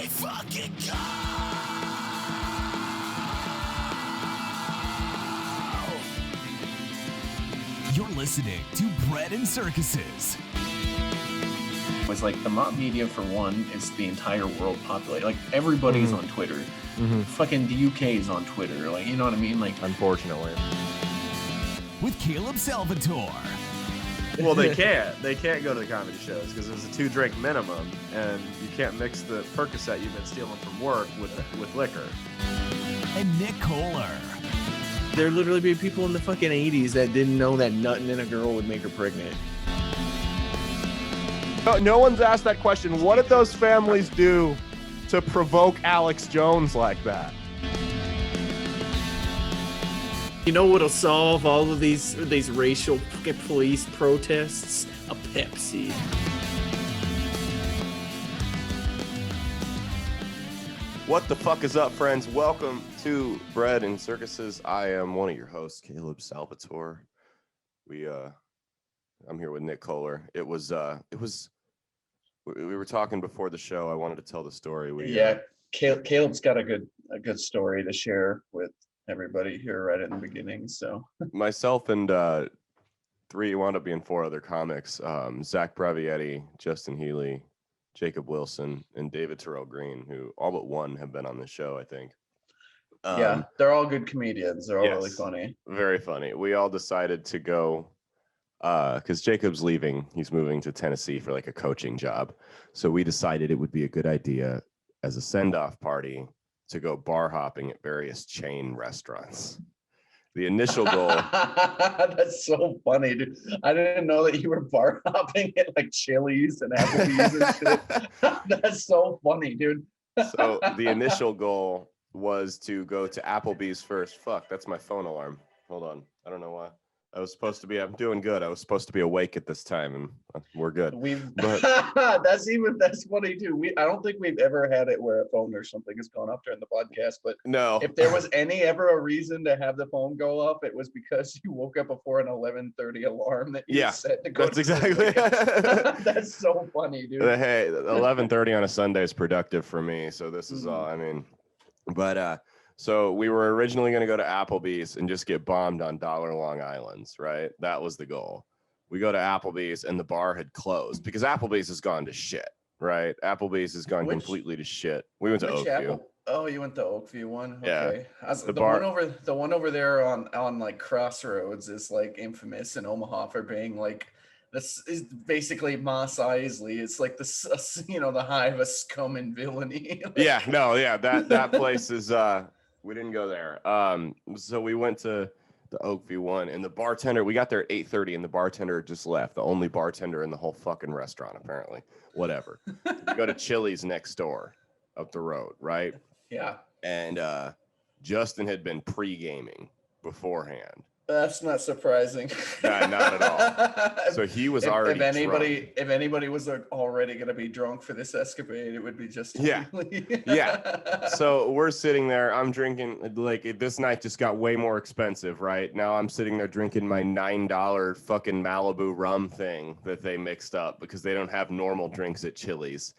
fucking go! You're listening to Bread and Circuses. Was like the mob media, for one, is the entire world populated. Like everybody's on Twitter. Fucking the UK is on Twitter. Like, you know what I mean? Like, unfortunately. With Caleb Salvatore. Well, they can't go to the comedy shows because there's a 2-drink minimum, and you can't mix the Percocet you've been stealing from work with liquor. And Nick Kohler. There literally be people in the fucking 80s that didn't know that nutting in a girl would make her pregnant. No one's asked that question. What did those families do to provoke Alex Jones like that? You know what'll solve all of these racial police protests? A Pepsi. What the fuck is up, friends? Welcome to Bread and Circuses. I am one of your hosts, Caleb Salvatore. I'm here with Nick Kohler. We were talking before the show. I wanted to tell the story. Caleb's got a good story to share with everybody here right in the beginning. So myself and wound up being 4 other comics: Zach Bravietti, Justin Healy, Jacob Wilson, and David Terrell Green, who all but one have been on the show, I think. Yeah, they're all good comedians. They're all really funny. Very funny. We all decided to go because Jacob's leaving. He's moving to Tennessee for like a coaching job. So we decided it would be a good idea as a send-off party to go bar hopping at various chain restaurants. The initial goal. That's so funny, dude. I didn't know that you were bar hopping at like Chili's and Applebee's and shit. That's so funny, dude. So the initial goal was to go to Applebee's first. Fuck, that's my phone alarm. Hold on. I don't know why. I'm doing good. I was supposed to be awake at this time, and we're good. That's funny too. I don't think we've ever had it where a phone or something has gone up during the podcast, but no. If there was ever a reason to have the phone go up, it was because you woke up before an 11:30 alarm that you set to go. That's exactly. That's so funny, dude. Hey, 11:30 on a Sunday is productive for me, so this is all. I mean, but so we were originally going to go to Applebee's and just get bombed on dollar Long Islands, right? That was the goal. We go to Applebee's and the bar had closed because Applebee's has gone to shit, right? Applebee's has gone completely to shit. We went to Oakview. Oh, you went to Oakview one? Okay. Yeah. The one over there on like Crossroads is like infamous in Omaha for being like, this is basically Mos Eisley. It's like the hive of scum and villainy. That place is we didn't go there. So we went to the Oakview one, and the bartender, we got there at 8:30 and the bartender just left. The only bartender in the whole fucking restaurant, apparently. Whatever. We go to Chili's next door up the road, right? Yeah. And Justin had been pre-gaming beforehand. That's not surprising. Not at all. So he was already drunk. If anybody was already going to be drunk for this escapade, it would be just Yeah. So we're sitting there. I'm drinking. Like, this night just got way more expensive, right? Now I'm sitting there drinking my $9 fucking Malibu rum thing that they mixed up because they don't have normal drinks at Chili's.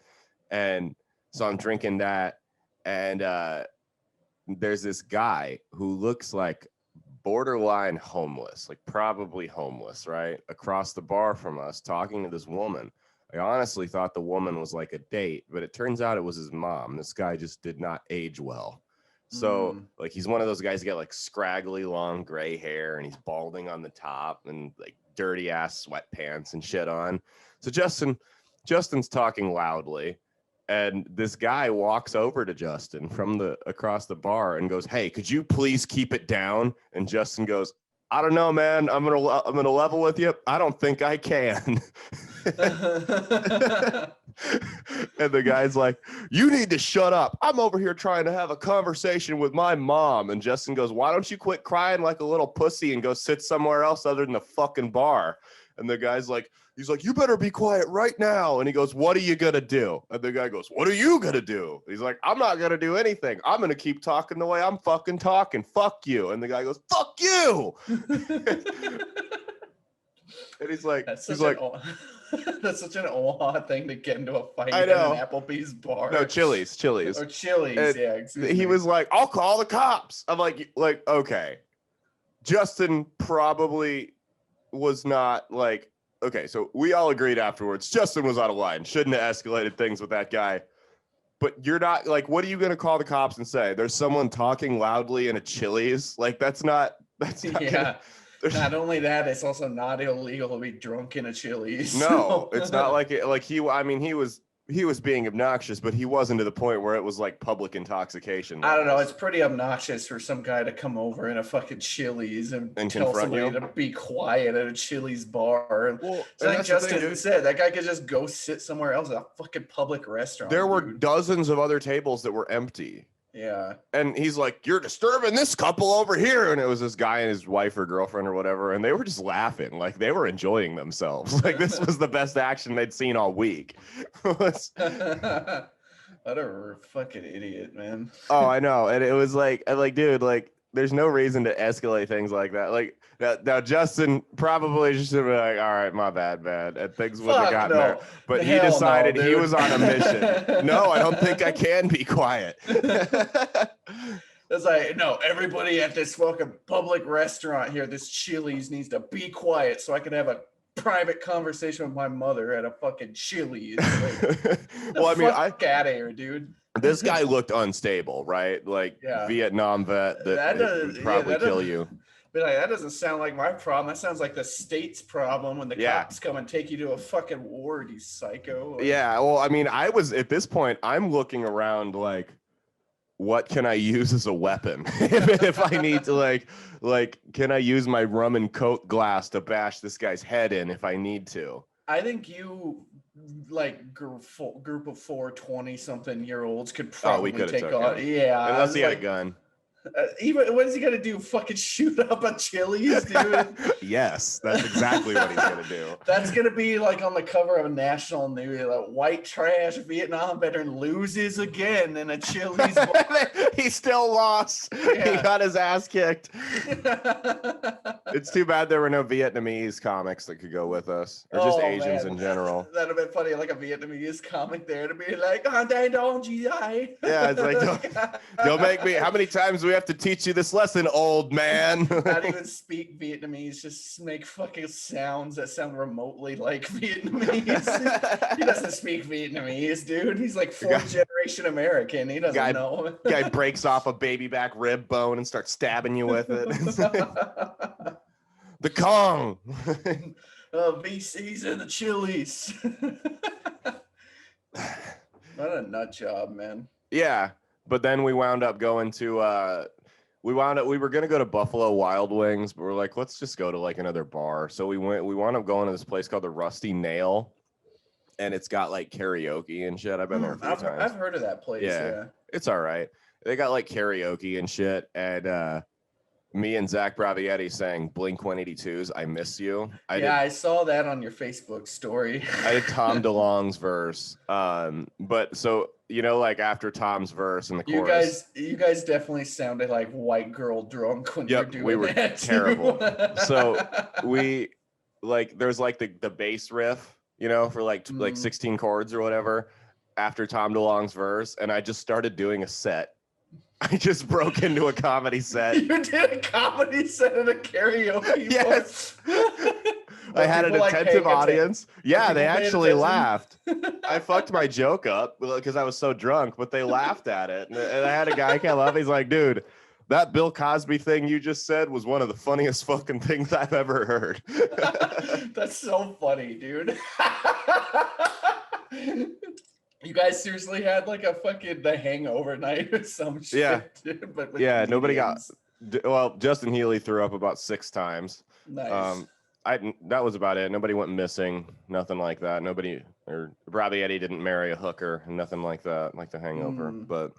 And so I'm drinking that. And there's this guy who looks like borderline homeless, like probably homeless, right? Across the bar from us, talking to this woman. I honestly thought the woman was like a date, but it turns out it was his mom. This guy just did not age well. So like, he's one of those guys who got like scraggly long gray hair and he's balding on the top and like dirty ass sweatpants and shit on. So Justin's talking loudly. And this guy walks over to Justin from across the bar and goes, "Hey, could you please keep it down?" And Justin goes, "I don't know, man. I'm gonna level with you. I don't think I can." And the guy's like, "You need to shut up. I'm over here trying to have a conversation with my mom." And Justin goes, "Why don't you quit crying like a little pussy and go sit somewhere else other than the fucking bar?" And the guy's like, he's like, "You better be quiet right now." And he goes, "What are you going to do?" And the guy goes, "What are you going to do?" He's like, "I'm not going to do anything. I'm going to keep talking the way I'm fucking talking. Fuck you." And the guy goes, "Fuck you." And he's like, That's such an Omaha thing to get into a fight I at know. an Applebee's bar. No, Chili's. Or Chili's, And yeah. Excuse he me. was like, I'll call the cops. I'm like, okay. Justin probably was not like, okay, so we all agreed afterwards. Justin was out of line. Shouldn't have escalated things with that guy. But you're not like, what are you going to call the cops and say? There's someone talking loudly in a Chili's. Like, that's not Yeah. Not only that, it's also not illegal to be drunk in a Chili's. No, it's not like it. Like he was being obnoxious, but he wasn't to the point where it was like public intoxication. I don't know. levels. It's pretty obnoxious for some guy to come over in a fucking Chili's and tell confront somebody you? to be quiet at a Chili's bar. Well, It's like Justin said, that guy could just go sit somewhere else at a fucking public restaurant. there were dude. dozens of other tables that were empty. Yeah. And he's like, you're disturbing this couple over here. And it was this guy and his wife or girlfriend or whatever. And they were just laughing. Like they were enjoying themselves. Like this was the best action they'd seen all week. What a fucking idiot, man. Oh, I know. And it was like, dude, like there's no reason to escalate things like that. Like now Justin probably just should be like, all right, my bad, man. And things wouldn't have gotten there. But he Hell decided no, he dude. was on a mission. No, I don't think I can be quiet. It's like, no, everybody at this fucking public restaurant here, this Chili's needs to be quiet so I can have a private conversation with my mother at a fucking Chili's. Like, Well, I mean, fuck out of here, dude. this guy looked unstable, right? Like Yeah. Vietnam vet that That it does- would yeah, probably that kill does- you. But like, that doesn't sound like my problem. That sounds like the state's problem when the Yeah. cops come and take you to a fucking ward, you psycho. Like, Yeah, well, I mean, I was at this point, I'm looking around like, what can I use as a weapon if I need to like, can I use my rum and coke glass to bash this guy's head in if I need to? I think you, like, group of 420-something-year-olds could probably could've take took on. him. Yeah. Unless he had a like, gun. Even what is he gonna do? Fucking shoot up a Chili's, dude? Yes, that's exactly what he's gonna do. That's gonna be like on the cover of a national news. Like, white trash Vietnam veteran loses again in a Chili's bar. He still lost. He Yeah. got his ass kicked. It's too bad there were no Vietnamese comics that could go with us, or just Oh, Asians man. in general. That'd have been funny, like a Vietnamese comic there to be like, "Oh, they don't GI." Yeah, it's like, don't make me. How many times do we have to teach you this lesson, old man? Not even speak Vietnamese, just make fucking sounds that sound remotely like Vietnamese. He doesn't speak Vietnamese, dude. He's like fourth generation American. He doesn't know. Guy breaks off a baby back rib bone and starts stabbing you with it. The Kong. VC's in the Chili's. What a nut job, man. Yeah, but then we wound up going to we were gonna go to Buffalo Wild Wings, but we're like, let's just go to like another bar. So we wound up going to this place called the Rusty Nail, and it's got like karaoke and shit. I've been there a few times. I've heard of that place. Yeah. It's all right. They got like karaoke and shit, and me and Zach Bravietti sang Blink-182's "I Miss You." I saw that on your Facebook story. I did Tom DeLonge's verse. But so, you know, like after Tom's verse and the chorus. You guys definitely sounded like white girl drunk when you were doing we were that. terrible. So we like there's like the bass riff, you know, for like 16 chords or whatever after Tom DeLonge's verse, and I just started doing a set. I just broke into a comedy set. You did a comedy set at a karaoke. Yes. Bar? I had an People, like, attentive paying audience. Yeah, they people paying actually attention? laughed. I fucked my joke up because I was so drunk, but they laughed at it. And I had a guy come up. He's like, dude, that Bill Cosby thing you just said was one of the funniest fucking things I've ever heard. That's so funny, dude. You guys seriously had like a fucking The Hangover night or some shit. Yeah. Dude, but with Yeah, nobody got. comedians. Well, Justin Healy threw up about 6 times. Nice. That was about it. Nobody went missing. Nothing like that. Nobody or Bravietti didn't marry a hooker. Nothing like that, like The Hangover. But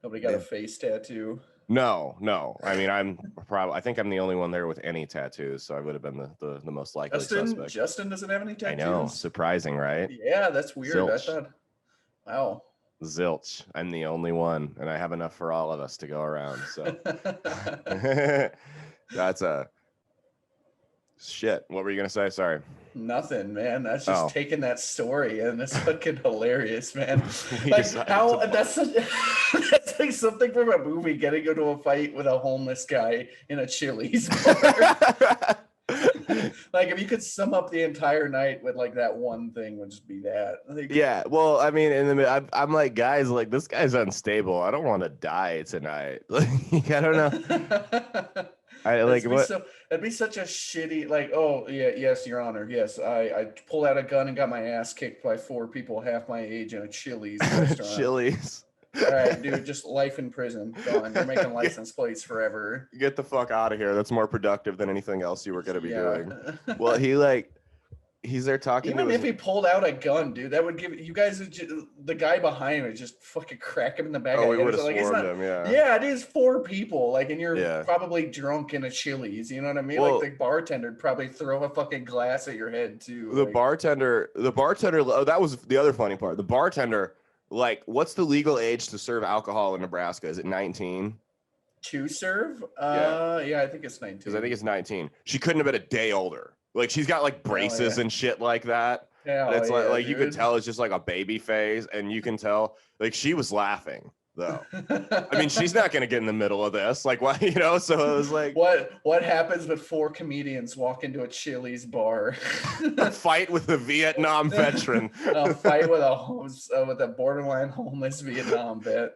Nobody got a face tattoo. no. I mean, I think I'm the only one there with any tattoos, so I would have been the most likely suspect. Justin doesn't have any tattoos. I know, surprising, right? Yeah, that's weird. I Zilch. thought. Wow. Zilch. I'm the only one, and I have enough for all of us to go around. So that's Shit. What were you gonna say? Sorry. Nothing, man. That's just Oh. taking that story, and it's fucking hilarious, man. We Like decided how to- that's such, that's like something from a movie. Getting into a fight with a homeless guy in a Chili's bar. Like if you could sum up the entire night with like that one thing, would just be that. Like, Yeah, well, I mean, I'm like, guys, like this guy's unstable. I don't want to die tonight. Like, I don't know. I like what? That'd be such a shitty, like, oh yeah, yes, Your Honor, yes, I pulled out a gun and got my ass kicked by 4 people half my age in a Chili's restaurant. Chili's. All right, dude, just life in prison. Gone. You're making license plates forever. Get the fuck out of here. That's more productive than anything else you were gonna be doing. Yeah. Well, he's there talking Even to if his, he pulled out a gun, dude, that would give you guys the guy behind him just fucking crack him in the back. oh, of we the head. would have Like, it's swarmed not- him. Yeah. Yeah, it is 4 people. Like, and you're Yeah. probably drunk in a Chili's. You know what I mean? Well- like the bartender'd probably throw a fucking glass at your head too. The like, bartender. Oh, that was the other funny part. The bartender. Like, what's the legal age to serve alcohol in Nebraska? Is it 19? to serve. Yeah. Yeah, I think it's 19. Because I think it's 19. She couldn't have been a day older. Like, she's got like braces yeah. and shit like that. Hell And it's yeah, like you could dude. tell it's just like a baby phase, and you can tell like she was laughing though. I mean, she's not gonna get in the middle of this. Like, why, you know? So it was like what happens when 4 comedians walk into a Chili's bar? a fight with a Vietnam veteran. A fight with a borderline homeless Vietnam vet.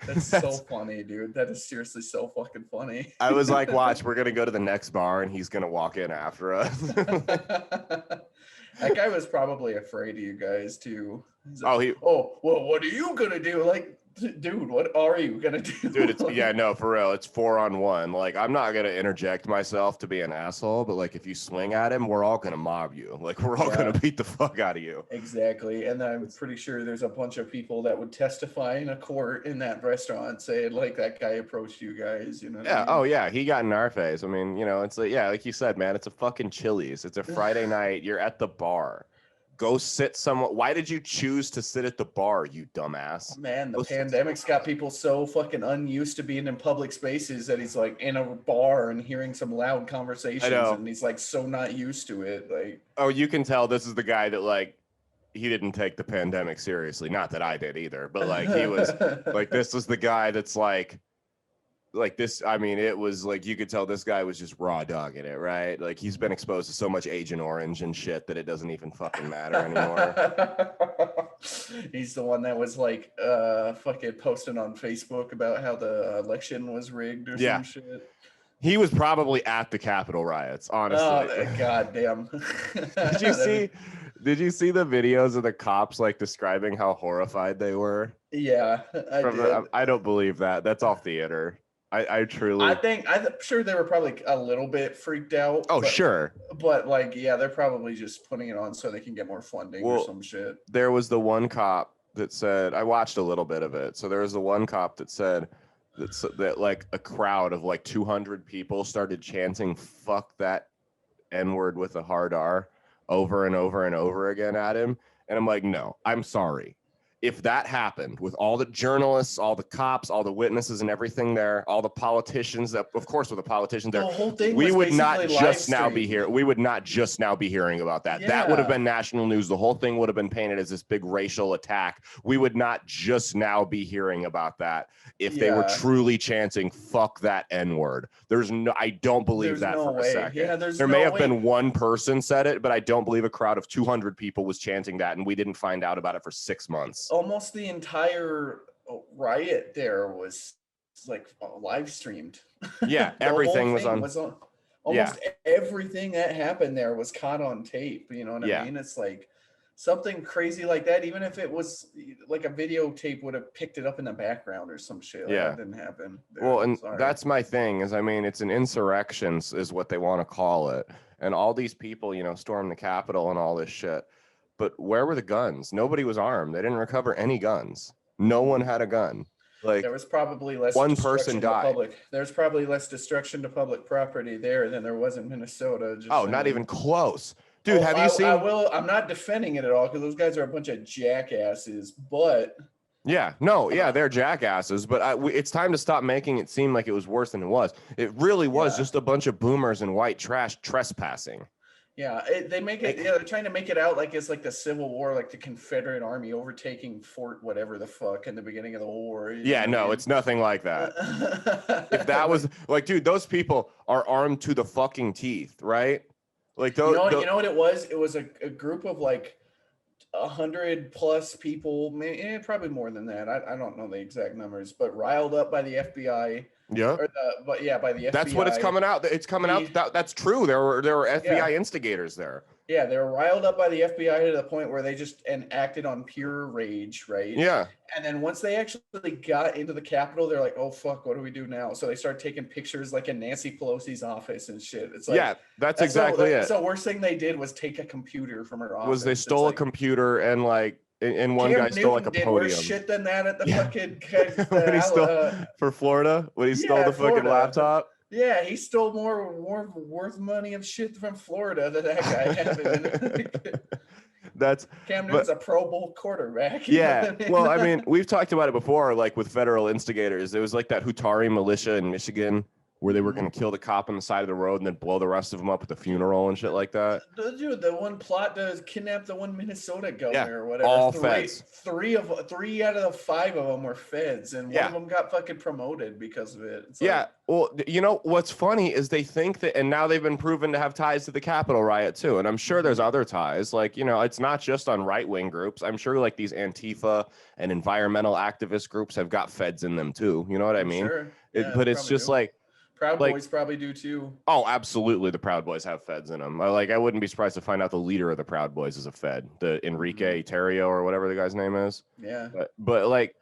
That's so funny, dude. That is seriously so fucking funny. I was like, watch, we're gonna go to the next bar, and he's gonna walk in after us. That guy was probably afraid of you guys too. He's like, Oh, he. oh, well, what are you gonna do? Like, dude, what are you gonna do? Dude, it's yeah, no, for real. It's 4-on-1. Like, I'm not gonna interject myself to be an asshole, but like, if you swing at him, we're all gonna mob you. Like, we're all gonna beat the fuck out of you. Exactly, and I'm pretty sure there's a bunch of people that would testify in a court in that restaurant saying like that guy approached you guys. You know? What I Yeah. mean? Oh, yeah. He got in our face. I mean, you know, it's like, yeah, like you said, man, it's a fucking Chili's. It's a Friday night. You're at the bar. Go sit somewhere. Why did you choose to sit at the bar, you dumbass? Man, the Go sit pandemic's got people so fucking unused to being in public spaces that he's like in a bar and hearing some loud conversations, know. and he's like so not used to it. Like, Oh, you can tell this is the guy that like he didn't take the pandemic seriously. Not that I did either, but like he was like this was the guy that's like this. I mean, it was like you could tell this guy was just raw dogging it, right? Like he's been exposed to so much Agent Orange and shit that it doesn't even fucking matter anymore. He's the one that was like fucking posting on Facebook about how the election was rigged or Yeah. some shit. He was probably at the Capitol riots, honestly. Oh, goddamn. Did you see the videos of the cops like describing how horrified they were? Yeah, I did. I don't believe that. That's all theater. I truly. I'm sure they were probably a little bit freaked out. Oh, but, sure. But like, yeah, they're probably just putting it on so they can get more funding or some shit. There was the one cop that said, I watched a little bit of it. So there was the one cop that said that like a crowd of like 200 people started chanting "fuck that N-word" with a hard R over and over and over again at him. And I'm like, no, I'm sorry. If that happened with all the journalists, all the cops, all the witnesses and everything there, all the politicians, that of course with the politicians there, The whole thing we was would not basically just live now be streamed. here. We would not just now be hearing about that. That would have Yeah. been national news. The whole thing would have been painted as this big racial attack. We would not just now be hearing about that if they were Yeah. truly chanting "fuck that N-word." There's no, I don't believe There's that no for way. a second. Yeah, there's there no may have way. been one person said it, but I don't believe a crowd of 200 people was chanting that, and we didn't find out about it for 6 months. Almost the entire riot there was like live streamed. Yeah, The whole everything was thing on. almost everything that happened there was caught on tape. You know what Yeah. I mean? It's like something crazy like that. Even if it was like a videotape would have picked it up in the background or some shit. Like, Yeah. that didn't happen. Well, and Sorry. that's my thing is, I mean, it's an insurrection is what they want to call it. And all these people, you know, stormed the Capitol and all this shit. But where were the guns? Nobody was armed. They didn't recover any guns. No one had a gun. Like, there was probably less one destruction person to died. There's probably less destruction to public property there than there was in Minnesota. Just oh, not saying. even close. Dude, have you seen? I'm not defending it at all because those guys are a bunch of jackasses. But Yeah, no, yeah, they're jackasses, but it's time to stop making it seem like it was worse than it was. It really was just a bunch of boomers and white trash trespassing. Yeah, they make it. Yeah, they're trying to make it out like it's like the Civil War, like the Confederate Army overtaking Fort whatever the fuck in the beginning of the war. Yeah, no, it's nothing like that. If that was like, dude, those people are armed to the fucking teeth, right? Like, you know what it was? It was a group of like 100+ people, maybe, probably more than that. I don't know the exact numbers, but riled up by the FBI. Yeah. By the FBI. That's what it's coming out. It's coming out. That's true. There were FBI instigators there. Yeah, they were riled up by the FBI to the point where they just acted on pure rage, right? Yeah. And then once they actually got into the Capitol, they're like, "Oh fuck, what do we do now?" So they start taking pictures like in Nancy Pelosi's office and shit. It's like, yeah, that's exactly it. So worst thing they did was take a computer from her office. Was they stole a computer and like. And one Cam guy stole like a did podium. Worse shit than that at the fucking when he stole for Florida, when he stole the fucking laptop. Yeah, he stole more worth money of shit from Florida than that guy had. That's Cam Newton's a Pro Bowl quarterback. Yeah. Well, I mean, we've talked about it before, like with federal instigators. There was like that Hutari militia in Michigan where they were going to kill the cop on the side of the road and then blow the rest of them up at the funeral and shit like that. Dude, the one plot to kidnap the one Minnesota governor or whatever. All feds. Three out of the 5 of them were feds, and one of them got fucking promoted because of it. It's like, well, you know what's funny is they think that, and now they've been proven to have ties to the Capitol riot too. And I'm sure there's other ties. Like, you know, it's not just on right-wing groups. I'm sure like these Antifa and environmental activist groups have got feds in them too. You know what I mean? Sure. Yeah, but it's just like. Proud Boys probably do too. Oh, absolutely. The Proud Boys have feds in them. I wouldn't be surprised to find out the leader of the Proud Boys is a fed, the Enrique Terrio or whatever the guy's name is. Yeah. But like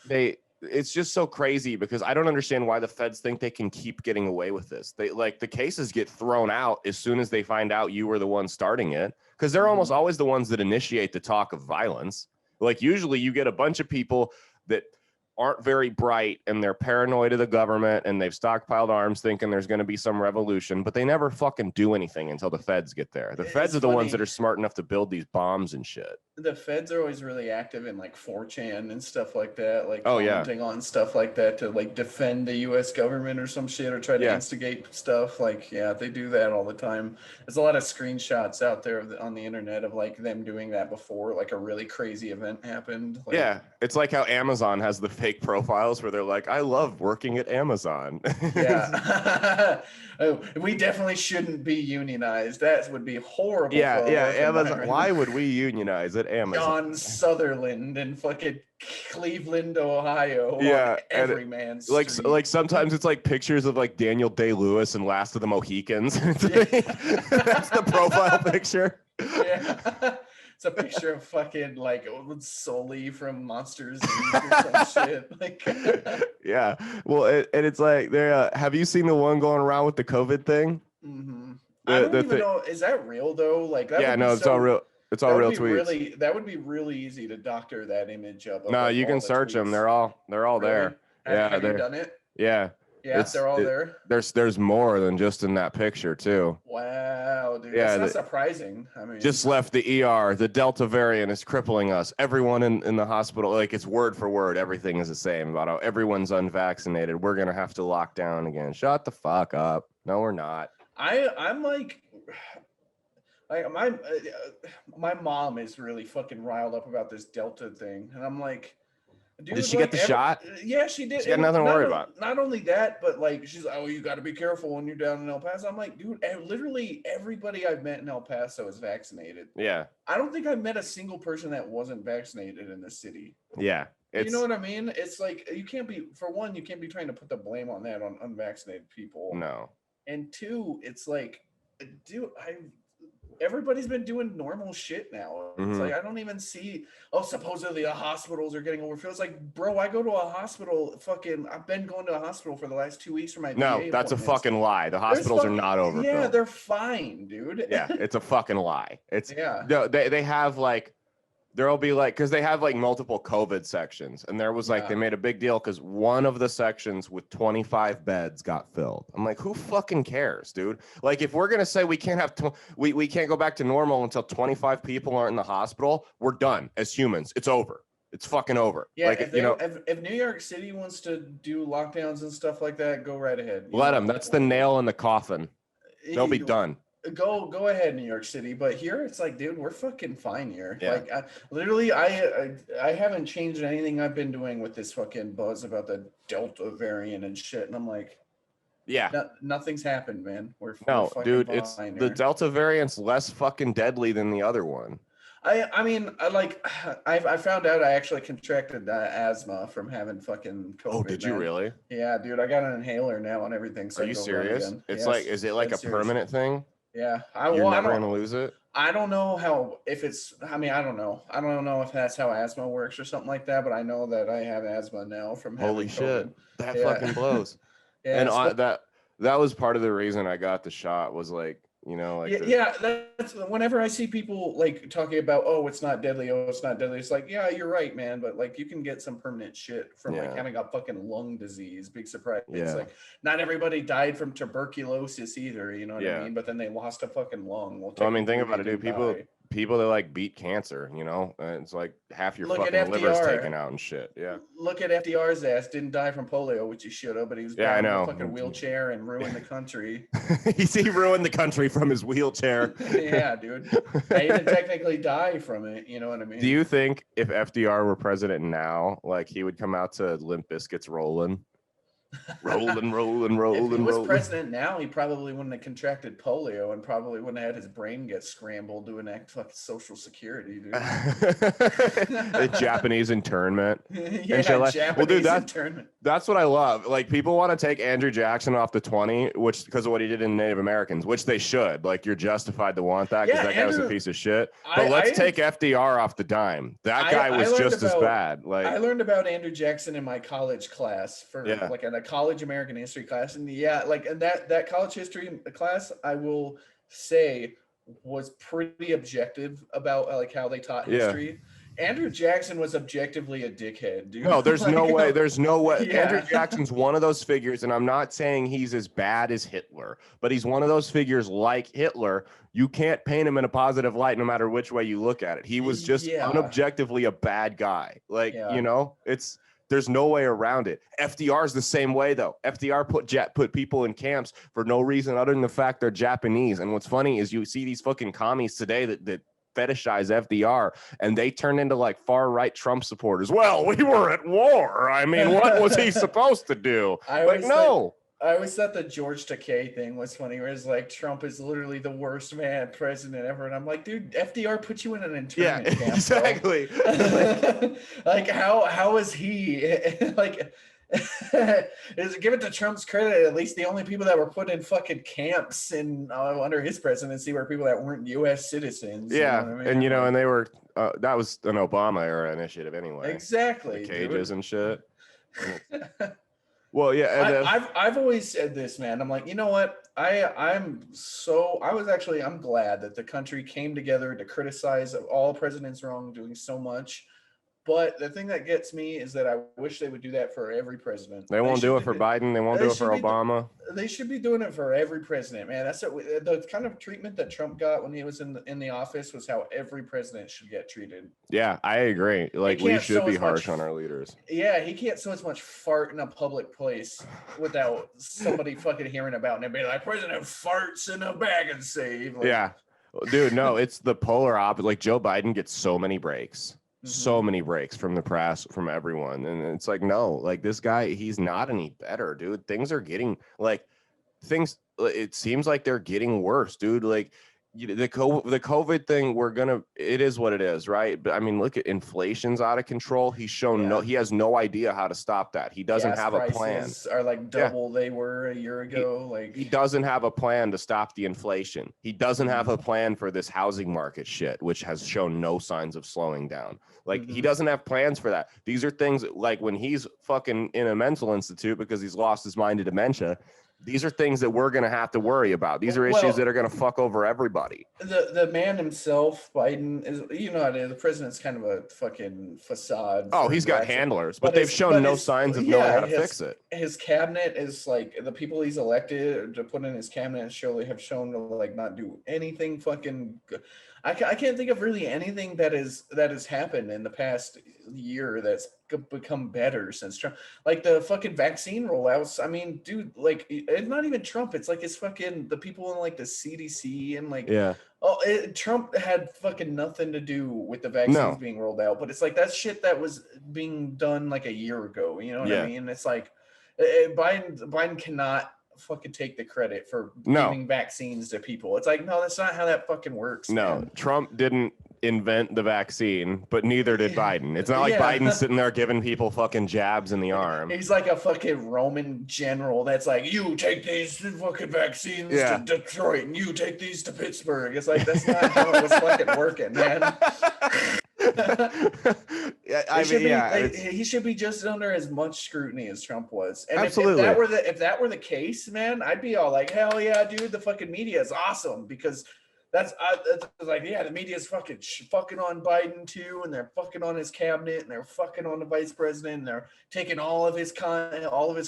it's just so crazy because I don't understand why the feds think they can keep getting away with this. They like the cases get thrown out as soon as they find out you were the one starting it because they're almost always the ones that initiate the talk of violence. Like usually you get a bunch of people that aren't very bright and they're paranoid of the government and they've stockpiled arms thinking there's going to be some revolution, but they never fucking do anything until the feds get there. The feds are the ones that are smart enough to build these bombs and shit. The feds are always really active in like 4chan and stuff like that, like oh, commenting on stuff like that to like defend the US government or some shit or try to instigate stuff. Like, yeah, they do that all the time. There's a lot of screenshots out there on the internet of like them doing that before like a really crazy event happened. Like, yeah, it's like how Amazon has the fake profiles where they're like, I love working at Amazon. Yeah. We definitely shouldn't be unionized. That would be horrible. Yeah, Amazon. Why would we unionize at Amazon? John Sutherland in fucking Cleveland, Ohio. Yeah, every man's like sometimes it's like pictures of like Daniel Day-Lewis and Last of the Mohicans. That's the profile picture. Yeah. It's a picture of fucking like Sully from Monsters or some shit. Like, yeah. Well, and it's like there. Have you seen the one going around with the COVID thing? Mm-hmm. I don't even know. Is that real though? Like, that it's all real. It's all real tweets. That would be really easy to doctor that image up. No, you can search them. They're all really? There. Yeah, have you done it? Yeah. Yeah, they're all there. There's more than just in that picture too. Wow, dude. Yeah, that's not surprising. I mean, just left the ER. The Delta variant is crippling us. Everyone in the hospital, like it's word for word, everything is the same about how everyone's unvaccinated. We're gonna have to lock down again. Shut the fuck up. No, we're not. I'm like my mom is really fucking riled up about this Delta thing, and I'm like, dude, did she get the shot? Yeah, she did. She got nothing to worry about. Not only that, but like she's like, oh, you got to be careful when you're down in El Paso. I'm like, dude, literally everybody I've met in El Paso is vaccinated. Yeah. I don't think I've met a single person that wasn't vaccinated in this city. Yeah. You know what I mean? It's like you can't be trying to put the blame on that on unvaccinated people. No. And 2, it's like, dude, everybody's been doing normal shit now. It's like I don't even see. Oh, supposedly the hospitals are getting overfilled. It's like, bro, I go to a hospital. I've been going to a hospital for the last 2 weeks for my. No, that's a fucking lie. The hospitals are not overfilled. Yeah, they're fine, dude. Yeah, it's a fucking lie. It's no, they have like. There'll be like, because they have like multiple COVID sections, and there was like they made a big deal because one of the sections with 25 beds got filled. I'm like, who fucking cares, dude? Like, if we're gonna say we can't have we can't go back to normal until 25 people aren't in the hospital, we're done as humans. It's over. It's fucking over. Yeah, Like, if they, if New York City wants to do lockdowns and stuff like that, go right ahead. let them. That's the nail in the coffin. They'll be done. Go ahead, New York City. But here it's like, dude, we're fucking fine here. Yeah. Like, literally, I haven't changed anything I've been doing with this fucking buzz about the Delta variant and shit. And I'm like, yeah, nothing's happened, man. We're no, fucking dude. fine It's here. the Delta variant's less fucking deadly than the other one. I mean, I found out I actually contracted asthma from having fucking COVID. Oh, did you man. really? Yeah, dude, I got an inhaler now and everything. So Are you serious? It's like, is it like a permanent thing? Yeah, You're never gonna lose it. I don't know how, if it's, I mean, I don't know if that's how asthma works or something like that, but I know that I have asthma now from having Holy COVID. shit, that fucking blows. Yeah, And that was part of the reason I got the shot, was like, you know, like that's whenever I see people like talking about, oh, it's not deadly, it's like, yeah, you're right, man, but like you can get some permanent shit from like having a fucking lung disease. Big surprise. It's like not everybody died from tuberculosis either, you know what I mean? But then they lost a fucking lung. Well, I mean, think about it, dude. People that like beat cancer, you know, it's like half your fucking liver's taken out and shit. Yeah. Look at FDR's ass. Didn't die from polio, which he should have, but he was down in a fucking wheelchair and ruined the country. He ruined the country from his wheelchair. Yeah, dude. I didn't technically die from it. You know what I mean? Do you think if FDR were president now, like he would come out to Limp Bizkit's Rollin'? Rolling. If he was president now, he probably wouldn't have contracted polio and probably wouldn't have had his brain get scrambled doing that fucking Social Security, dude. The Japanese internment. Yeah, Japanese internment. That's what I love. Like, people want to take Andrew Jackson off the 20, which because of what he did in Native Americans, which they should. Like, you're justified to want that because that guy was a piece of shit. But let's take FDR off the dime. That guy was just as bad. Like, I learned about Andrew Jackson in my college class for like in a college American history class, and and that college history class, I will say, was pretty objective about like how they taught history. Andrew Jackson was objectively a dickhead, dude. No, there's no way. There's no way. Yeah. Andrew Jackson's one of those figures, and I'm not saying he's as bad as Hitler, but he's one of those figures like Hitler. You can't paint him in a positive light no matter which way you look at it. He was just unobjectively a bad guy. Like, you know, there's no way around it. FDR is the same way, though. FDR put people in camps for no reason other than the fact they're Japanese. And what's funny is you see these fucking commies today that fetishize FDR, and they turn into like far right Trump supporters. Well, we were at war. I mean, what was he supposed to do? I always thought the George Takei thing was funny, where it's like Trump is literally the worst president ever, and I'm like, dude, FDR put you in an internment camp. Exactly. like how is he like? Give it to Trump's credit. At least the only people that were put in fucking camps under his presidency were people that weren't U.S. citizens. Yeah, you know what I mean? and and they were that was an Obama era initiative anyway. Exactly. The cages and shit. Well, yeah, and I've always said this, man. I'm like, you know what? I'm glad that the country came together to criticize all presidents wrongdoing so much. But the thing that gets me is that I wish they would do that for every president. They won't do it for Biden. They won't do it for Obama. They should be doing it for every president, man. That's the kind of treatment that Trump got when he was in the office was how every president should get treated. Yeah, I agree. Like, we should be harsh on our leaders. Yeah, he can't so as much fart in a public place without somebody fucking hearing about it and being like, President farts in a bag and save. Like, yeah, dude, no, it's the polar opposite. Like, Joe Biden gets so many breaks. So many breaks from the press, from everyone, and it's like, no, like, this guy, he's not any better, dude. Things are getting it seems like they're getting worse, dude. Like, the COVID thing, it is what it is, right? But I mean, look at inflation's out of control. He's shown he has no idea how to stop that. He doesn't have a plan. Are like double they were a year ago. He doesn't have a plan to stop the inflation. He doesn't have a plan for this housing market shit, which has shown no signs of slowing down. Like, he doesn't have plans for that. These are things like when he's fucking in a mental institute because he's lost his mind to dementia. These are things that we're going to have to worry about. These are issues that are going to fuck over everybody. The man himself, Biden, is, you know, the president's kind of a fucking facade. Oh, he's got handlers, but they've shown no signs of knowing how to fix it. His cabinet is like the people he's elected to put in his cabinet have shown to like not do anything fucking good. I can't think of really anything that has happened in the past year that's become better since Trump. Like the fucking vaccine rollouts. I mean, dude, like it's not even Trump. It's like it's fucking the people in like the CDC and like Trump had fucking nothing to do with the vaccines being rolled out. But it's like that shit that was being done like a year ago. You know what I mean? It's like Biden cannot fucking take the credit for giving vaccines to people. It's like, no, that's not how that fucking works. No, man. Trump didn't invent the vaccine, but neither did Biden. It's not like Biden's sitting there giving people fucking jabs in the arm. He's like a fucking Roman general that's like, you take these fucking vaccines to Detroit and you take these to Pittsburgh. It's like, that's not how it was fucking working, man. He should be just under as much scrutiny as Trump was. And absolutely. If that were the case, man, I'd be all like, hell yeah, dude, the fucking media is awesome, because that's like, yeah, the media is fucking on Biden too, and they're fucking on his cabinet, and they're fucking on the vice president, and they're taking all of his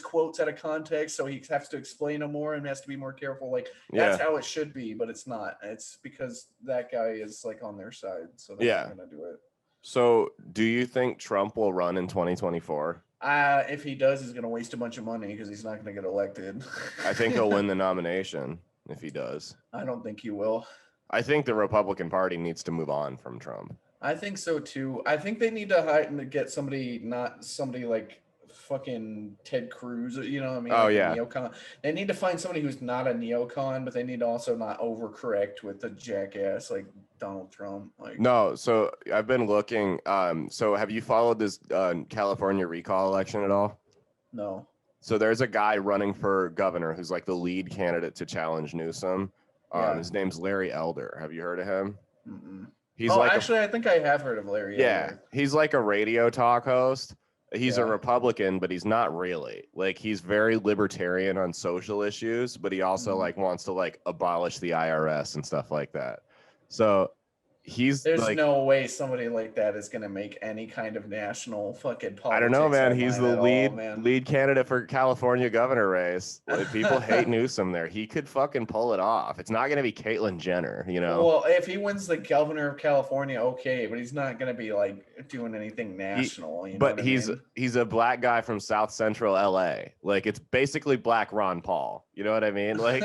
quotes out of context, so he has to explain them more and has to be more careful. Like that's how it should be, but it's not. It's because that guy is like on their side, so they're not gonna do it. So, do you think Trump will run in 2024? If he does, he's gonna waste a bunch of money because he's not gonna get elected. I think he'll win the nomination if he does. I don't think he will. I think the Republican Party needs to move on from Trump. I think so too. I think they need to get somebody, not somebody like fucking Ted Cruz, you know what I mean? Oh, like yeah. Neocon. They need to find somebody who's not a neocon, but they need to also not overcorrect with the jackass like Donald Trump. Like, no, so I've been looking. So have you followed this California recall election at all? No. So there's a guy running for governor who's like the lead candidate to challenge Newsom. His name's Larry Elder. Have you heard of him? Mm-mm. He's I think I have heard of Larry Elder. He's like a radio talk host. He's a Republican, but he's not really. Like, he's very libertarian on social issues, but he also like wants to like abolish the IRS and stuff like that. So there's like, no way somebody like that is going to make any kind of national fucking politics. I don't know, man. He's the lead candidate for California governor race. Like, people hate Newsom there. He could fucking pull it off. It's not going to be Caitlyn Jenner, you know? Well, if he wins the governor of California, okay, but he's not going to be like doing anything national. He's a black guy from South Central LA. Like, it's basically Black Ron Paul. You know what I mean? Like,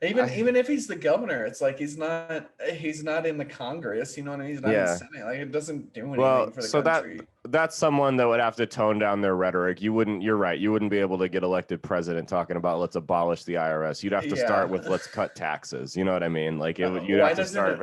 even if he's the governor, it's like he's not in the Congress, you know what I mean? He's not in the Senate. Like, it doesn't do anything for the country. That's someone that would have to tone down their rhetoric. You're right. You wouldn't be able to get elected president talking about let's abolish the IRS. You'd have to start with let's cut taxes. You know what I mean? Like, you'd have to start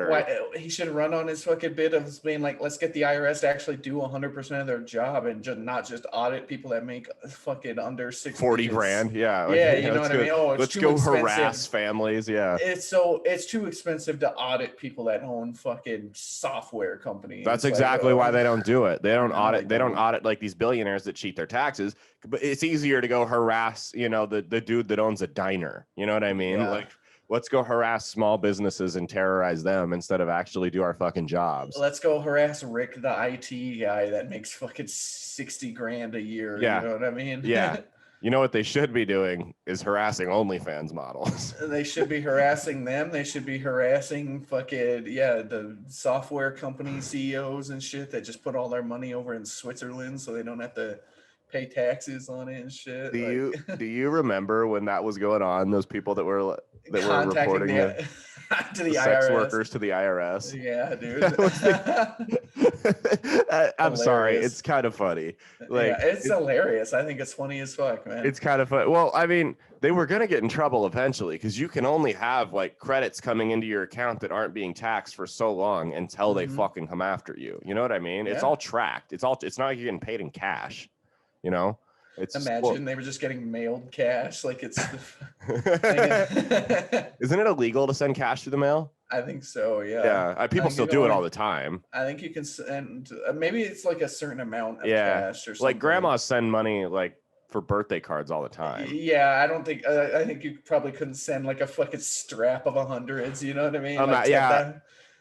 he should run on his fucking bit of being like, let's get the IRS to actually do 100% of their job and not just audit people that make fucking under 40 grand. Yeah. Like, you know what I mean? Oh, let's go harass families. Yeah. It's too expensive to audit people that own fucking software companies. That's exactly why they don't do it. They don't audit. They don't audit like these billionaires that cheat their taxes. But it's easier to go harass, the dude that owns a diner. You know what I mean? Yeah. Like, let's go harass small businesses and terrorize them instead of actually do our fucking jobs. Let's go harass Rick, the IT guy that makes fucking 60 grand a year. Yeah. You know what I mean? Yeah. You know what they should be doing is harassing OnlyFans models. They should be harassing them. They should be harassing fucking, the software company CEOs and shit that just put all their money over in Switzerland so they don't have to pay taxes on it and shit. Do you remember when that was going on? Those people that were reporting to the sex IRS. Workers to the IRS. Yeah, dude. I'm sorry. It's kind of funny. Like, it's hilarious. I think it's funny as fuck, man. It's kind of fun. Well, I mean, they were going to get in trouble eventually because you can only have like credits coming into your account that aren't being taxed for so long until they fucking come after you. You know what I mean? Yeah. It's all tracked. It's not like you're getting paid in cash, you know? Imagine they were just getting mailed cash. Like, it's Isn't it illegal to send cash through the mail? I think so. Yeah. Yeah. People still do it all the time. I think you can send. Maybe it's like a certain amount of cash or something. Like, grandmas send money like for birthday cards all the time. Yeah, I don't think. I think you probably couldn't send like a fucking strap of hundreds. You know what I mean? Like Yeah.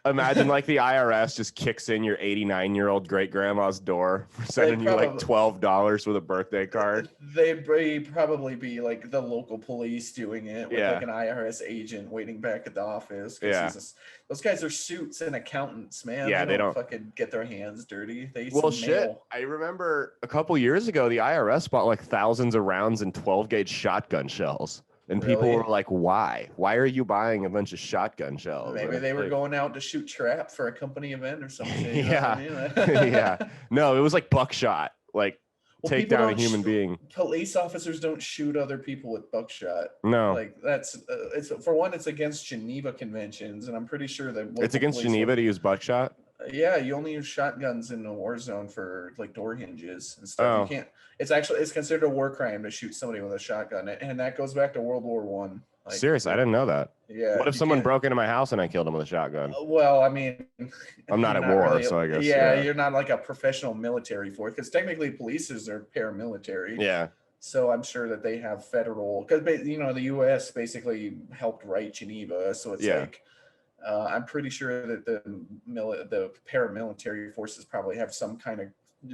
Imagine like the IRS just kicks in your 89-year-old great grandma's door for sending you like $12 with a birthday card. They'd probably be like the local police doing it with like an IRS agent waiting back at the office. Yeah. Those guys are suits and accountants, man. Yeah, they don't fucking get their hands dirty. Shit. I remember a couple years ago, the IRS bought like thousands of rounds in 12-gauge shotgun shells. And people were like, why? Why are you buying a bunch of shotgun shells? Maybe they were going out to shoot trap for a company event or something. Yeah. Yeah. No, it was like buckshot. Like, take down a human being. Police officers don't shoot other people with buckshot. No. Like, that's, it's for one, it's against Geneva conventions. And I'm pretty sure that it's against Geneva to use buckshot. Yeah, you only use shotguns in a war zone for like door hinges and stuff. You can't. It's considered a war crime to shoot somebody with a shotgun, and that goes back to World War One. Like, serious? I didn't know that. Yeah. What if someone broke into my house and I killed him with a shotgun? Well, I mean, I'm not at war, so I guess. Yeah, you're not like a professional military force because technically police are paramilitary. Yeah. So I'm sure that they have federal, because the U.S. basically helped write Geneva, so it's like. I'm pretty sure that the paramilitary forces probably have some kind of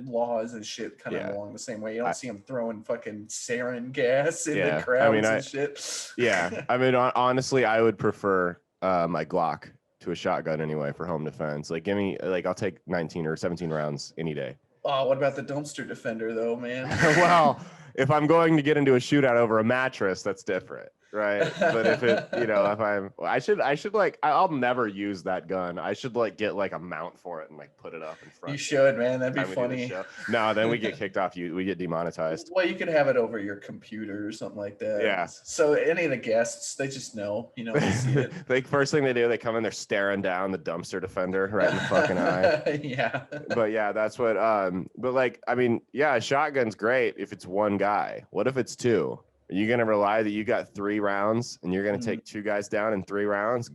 laws and shit kind of along the same way. You don't see them throwing fucking sarin gas in the crowds and shit. Yeah. I mean, honestly, I would prefer my Glock to a shotgun anyway for home defense. Like, give me, like, I'll take 19 or 17 rounds any day. Oh, what about the dumpster defender though, man? Well, if I'm going to get into a shootout over a mattress, that's different. Right. But if it, I should like, I'll never use that gun. I should like get like a mount for it and like put it up in front. You should, man. That'd be funny. No, then we get kicked off. We get demonetized. Well, you could have it over your computer or something like that. Yeah. So any of the guests, they just know, they see it. Like first thing they do, they come in, they're staring down the dumpster defender right in the fucking eye. Yeah. But yeah, that's what, but like, I mean, yeah, a shotgun's great if it's one guy. What if it's two? Are you going to rely that you got 3 rounds and you're going to take 2 guys down in 3 rounds?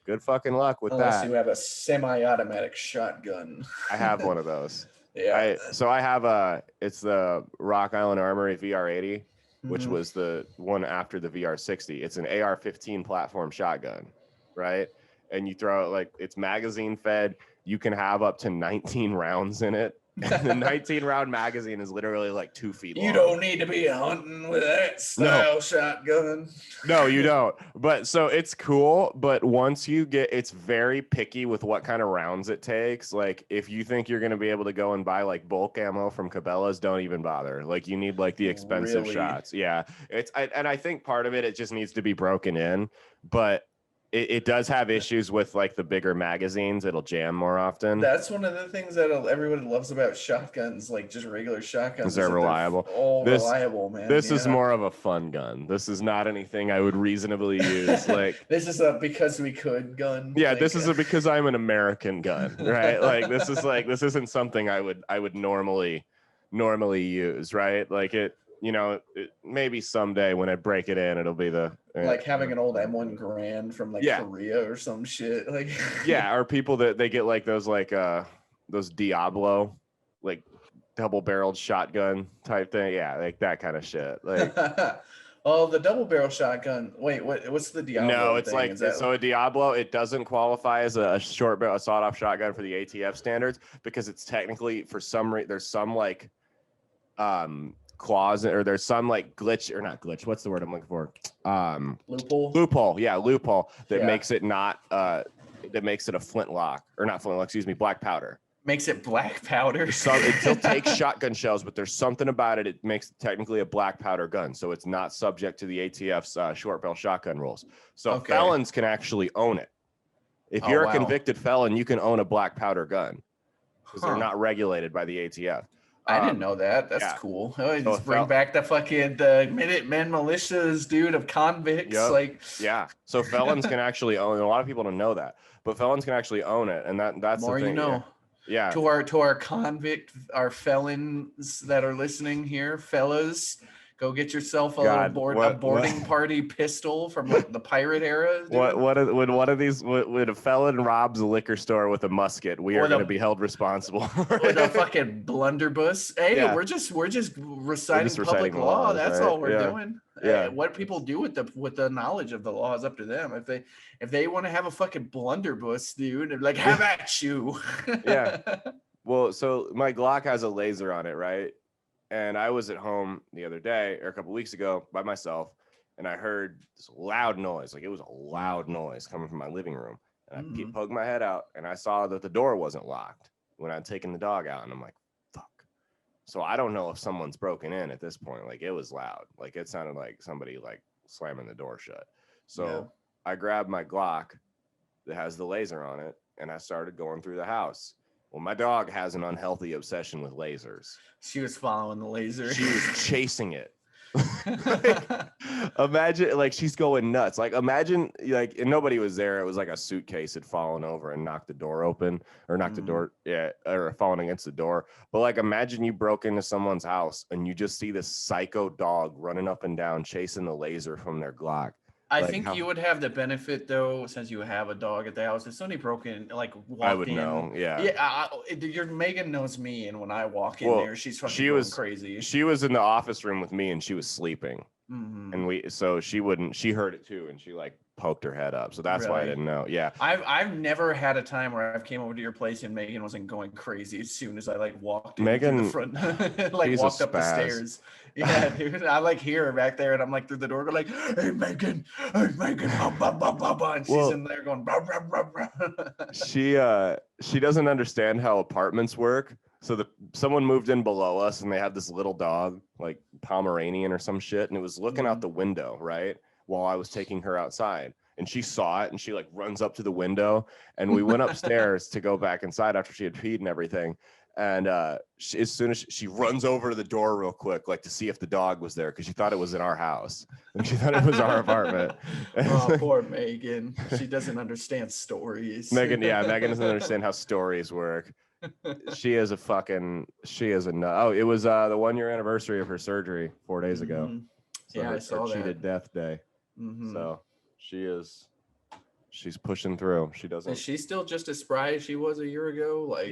Good fucking luck with that. Unless you have a semi-automatic shotgun. I have one of those. Yeah. I have it's the Rock Island Armory VR80, which was the one after the VR60. It's an AR-15 platform shotgun, right? And you throw it like it's magazine fed. You can have up to 19 rounds in it. The 19-round magazine is literally like 2 feet long. You don't need to be hunting with that style shotgun. No, you don't. But so it's cool. But once you get, it's very picky with what kind of rounds it takes. Like if you think you're going to be able to go and buy like bulk ammo from Cabela's, don't even bother. Like you need like the expensive shots. Yeah. And I think part of it just needs to be broken in. But it does have issues with like the bigger magazines. It'll jam more often. That's one of the things that everybody loves about shotguns, like just regular shotguns. They're reliable. Reliable, man. This is more of a fun gun. This is not anything I would reasonably use. Like this is a because we could gun. Yeah, this is a because I'm an American gun, right? Like this isn't something I would normally use, right? Like maybe someday when I break it in, it'll be like having an old M1 Grand from like Korea or some shit. Like or people that they get like those Diablo like double-barreled shotgun type thing. Yeah, like that kind of shit. Like oh, the double-barrel shotgun. Wait, what's the Diablo? No, it's thing? So a Diablo, it doesn't qualify as a short barrel, a sawed-off shotgun for the ATF standards because it's technically for some reason there's some like clause or there's some like glitch or not glitch, what's the word I'm looking for? Loophole that makes it not that makes it a flintlock or not flintlock, excuse me, black powder. Makes it black powder. It still takes shotgun shells, but there's something about it makes it technically a black powder gun, so it's not subject to the ATF's short barrel shotgun rules. So felons can actually own it. If you're a convicted felon, you can own a black powder gun because they're not regulated by the ATF. I didn't know that. That's cool. Oh, just bring back the Minutemen militias, dude, of convicts. Yep. So felons can actually own. A lot of people don't know that, but felons can actually own it, and that's more the thing. You know. Yeah. To our felons that are listening here, fellas, Go get yourself a God, a boarding party pistol from like the pirate era. Dude. When one of these when a felon robs a liquor store with a musket, we are going to be held responsible with a fucking blunderbuss. Hey, Yeah. we're just reciting public reciting law. laws, That's right? all we're Yeah. doing. Yeah. What people do with the knowledge of the law is up to them. If they want to have a fucking blunderbuss, dude, like have at you. Yeah. Well, so my Glock has a laser on it, right? And I was at home the other day or a couple weeks ago by myself, and I heard this loud noise. Like it was a loud noise coming from my living room. And I poked my head out, and I saw that the door wasn't locked when I'd taken the dog out. And I'm like, fuck. So I don't know if someone's broken in at this point. Like it was loud. Like it sounded like somebody like slamming the door shut. So I grabbed my Glock that has the laser on it, and I started going through the house. Well, my dog has an unhealthy obsession with lasers. She was following the laser. She was chasing it. Imagine, like, she's going nuts. Like, imagine, like, and nobody was there. It was like a suitcase had fallen over and knocked the door open, or knocked the door, or fallen against the door. But, like, imagine you broke into someone's house and you just see this psycho dog running up and down, chasing the laser from their Glock. I think you would have the benefit though, since you have a dog at the house. If somebody broke in, like walked I would in, know, yeah. Your Megan knows me, and when I walk in there, she's fucking going crazy. She was in the office room with me, and she was sleeping, and she heard it too, and she like poked her head up, so that's why I didn't know. Yeah, I've never had a time where I've came over to your place and Megan wasn't going crazy as soon as I like walked in Megan, the front, like walked up the stairs. Yeah, dude, I like hear her back there, and I'm like through the door, go like, "Hey Megan, blah, blah, blah, blah, blah," and she's in there going, blah, blah, blah, blah. She doesn't understand how apartments work. So someone moved in below us, and they had this little dog, like Pomeranian or some shit, and it was looking out the window, right, while I was taking her outside. And she saw it, and she like runs up to the window, and we went upstairs to go back inside after she had peed and everything. And as soon as she runs over to the door real quick, like to see if the dog was there, because she thought it was in our house, and she thought it was our apartment. Oh, poor Megan. She doesn't understand stories. Megan doesn't understand how stories work. She is a nut. Oh, it was the 1 year anniversary of her surgery 4 days ago. So I saw that. Cheated death day. So she's pushing through. She doesn't. Is she still just as spry as she was a year ago? Like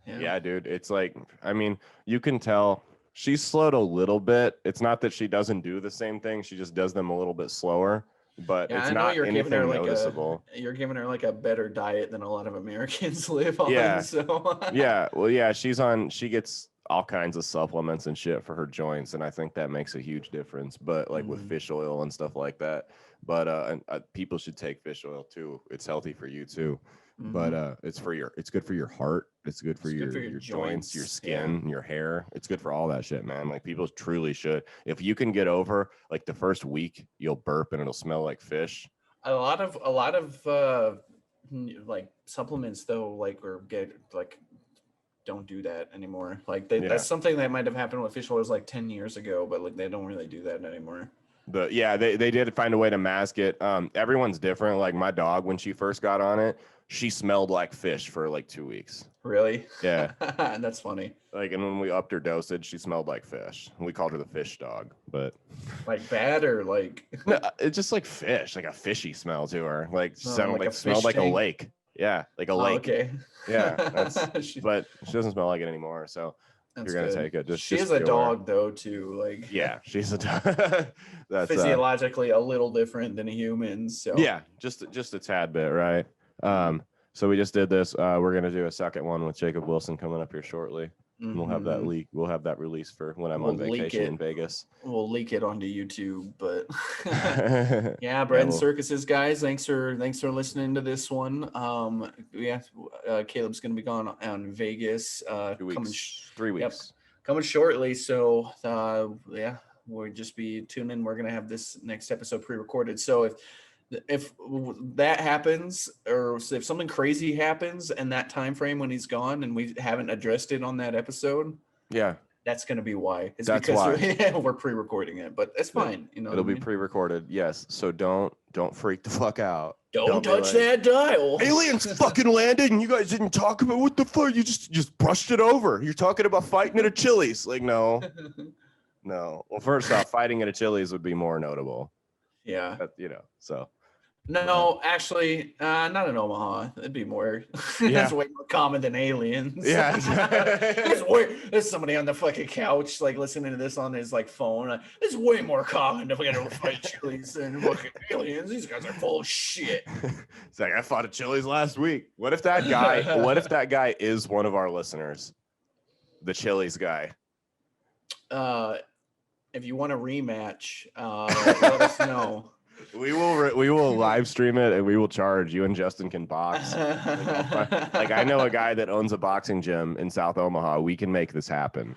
yeah, dude. It's like, I mean, you can tell she's slowed a little bit. It's not that she doesn't do the same thing. She just does them a little bit slower, but it's not anything noticeable. You're giving her like a better diet than a lot of Americans live on. Yeah. So yeah. Well, yeah, she gets all kinds of supplements and shit for her joints, and I think that makes a huge difference. But like with fish oil and stuff like that. But people should take fish oil too. It's healthy for you too. But it's good for your heart. It's good for your joints, your skin, your hair. It's good for all that shit, man. Like people truly should. If you can get over like the first week, you'll burp and it'll smell like fish. A lot of like supplements though, don't do that anymore. Like that's something that might have happened with fish oils like 10 years ago, but like they don't really do that anymore. They did find a way to mask it. Everyone's different. Like my dog, when she first got on it, she smelled like fish for like 2 weeks. Really? Yeah. That's funny. Like, and when we upped her dosage, she smelled like fish. We called her the fish dog, but like bad or like no, it's just like fish, like a fishy smell to her. Like smelled like tank? a lake. Yeah, like a lake. Okay. Yeah, but she doesn't smell like it anymore. So you're gonna take it. She's a dog though too. Like yeah, she's a dog. That's physiologically a little different than a human. So yeah, just a tad bit, right? So we just did this. We're gonna do a second one with Jacob Wilson coming up here shortly. And we'll have that leak. We'll have that release for when I'm on vacation in Vegas. We'll leak it onto YouTube, but yeah, Bread and Circuses, guys. Thanks for listening to this one. Caleb's gonna be gone on Vegas. 2 weeks. 3 weeks. Yep, coming shortly. So we'll just be tuning. We're gonna have this next episode pre-recorded. So if that happens, or if something crazy happens in that time frame when he's gone and we haven't addressed it on that episode, that's going to be why. That's because we're pre-recording it, but it's fine. You know, it'll be pre-recorded. Yes. So don't freak the fuck out. Don't touch that dial. Aliens fucking landed and you guys didn't talk about what the fuck. You just brushed it over. You're talking about fighting at a Chili's. Like, no. No. Well, first off, fighting at a Chili's would be more notable. Yeah. But, so. No, actually, not in Omaha. It'd be more. Yeah. That's way more common than aliens. Yeah. There's somebody on the fucking couch, like listening to this on his like phone. It's way more common to fucking fight Chili's than fucking aliens. These guys are full of shit. It's like I fought at Chili's last week. What if that guy is one of our listeners? The Chili's guy. If you want a rematch, let us know. We will live stream it and we will charge. You and Justin can box. Like I know a guy that owns a boxing gym in South Omaha. We can make this happen.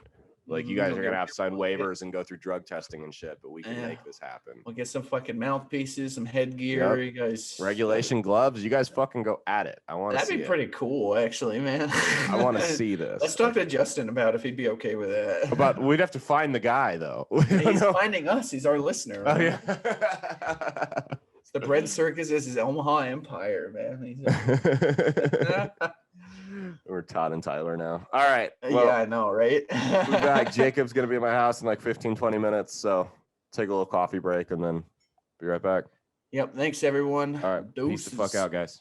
Like you guys are gonna have to sign waivers and go through drug testing and shit, but we can make this happen. We'll get some fucking mouthpieces, some headgear. You guys, regulation gloves. You guys fucking go at it. I want to. That'd be pretty cool, actually, man. I want to see this. Let's talk to Justin about if he'd be okay with that. We'd have to find the guy though. He's finding us. He's our listener. Oh yeah. It's the Bread Circus is his Omaha empire, man. We're Todd and Tyler now. All right. Well, yeah, I know, right? we're back. Jacob's going to be at my house in like 15-20 minutes. So take a little coffee break and then be right back. Yep. Thanks, everyone. All right. Peace the fuck out, guys.